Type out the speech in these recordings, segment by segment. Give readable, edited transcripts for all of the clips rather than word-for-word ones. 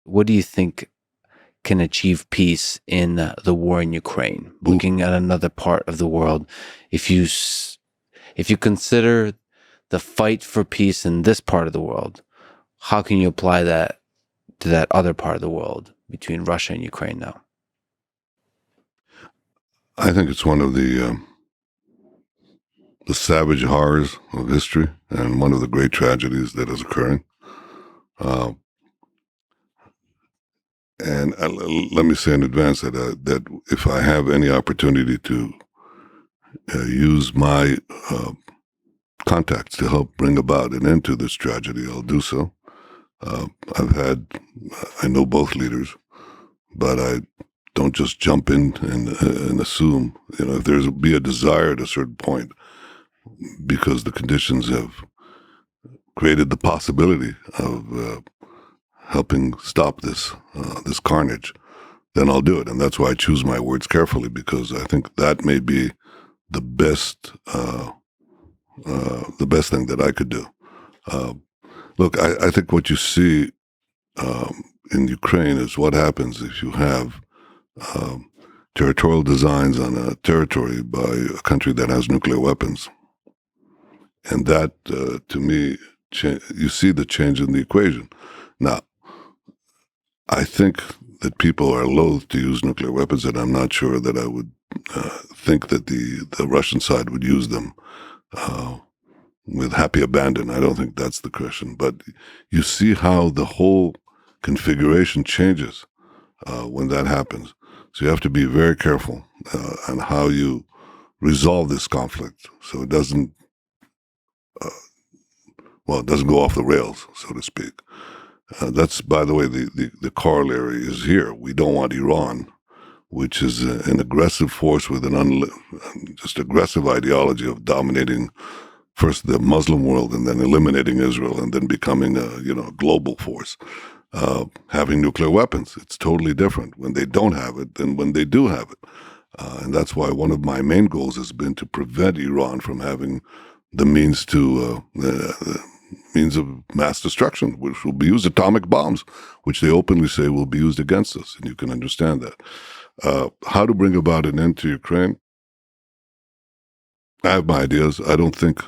what do you think can achieve peace in the war in Ukraine? Looking at another part of the world, if you consider the fight for peace in this part of the world, how can you apply that to that other part of the world between Russia and Ukraine now? I think it's one of the savage horrors of history and one of the great tragedies that is occurring. Uh, and let me say in advance that if I have any opportunity to use my contacts to help bring about an end to this tragedy, I'll do so. I know both leaders, but I don't just jump in and assume. If there's be a desire at a certain point, because the conditions have created the possibility of helping stop this carnage, then I'll do it. And that's why I choose my words carefully, because I think that may be the best thing that I could do. Look, I think what you see in Ukraine is what happens if you have territorial designs on a territory by a country that has nuclear weapons. And that, to me, you see the change in the equation. Now, I think that people are loath to use nuclear weapons, and I'm not sure that I would think that the Russian side would use them with happy abandon. I don't think that's the question. But you see how the whole configuration changes when that happens. So you have to be very careful on how you resolve this conflict, so it doesn't go off the rails, so to speak. That's, by the way, the corollary is here. We don't want Iran, which is an aggressive force with just aggressive ideology of dominating first the Muslim world and then eliminating Israel and then becoming a global force. Having nuclear weapons, it's totally different when they don't have it than when they do have it. And that's why one of my main goals has been to prevent Iran from having the means of mass destruction, which will be used, atomic bombs, which they openly say will be used against us. And you can understand that. How to bring about an end to Ukraine? I have my ideas. I don't think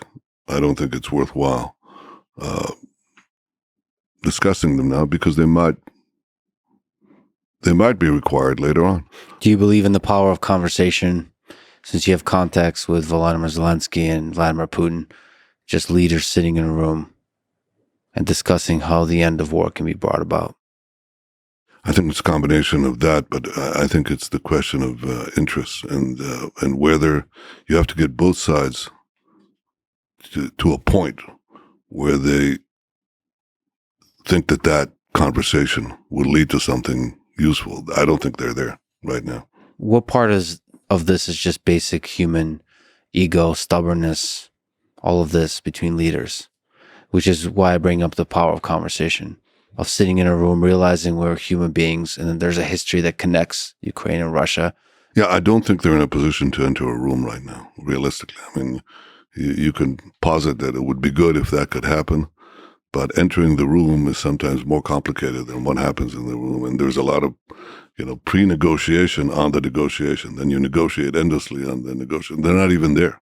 it's worthwhile discussing them now, because they might be required later on. Do you believe in the power of conversation, since you have contacts with Volodymyr Zelensky and Vladimir Putin, just leaders sitting in a room and discussing how the end of war can be brought about? I think it's a combination of that, but I think it's the question of interest and whether you have to get both sides to a point where they think that conversation will lead to something useful. I don't think they're there right now. What part of this is just basic human ego, stubbornness, all of this between leaders, which is why I bring up the power of conversation, of sitting in a room, realizing we're human beings, and then there's a history that connects Ukraine and Russia. Yeah, I don't think they're in a position to enter a room right now, realistically. I mean, you can posit that it would be good if that could happen, but entering the room is sometimes more complicated than what happens in the room. And there's a lot of, pre-negotiation on the negotiation. Then you negotiate endlessly on the negotiation. They're not even there.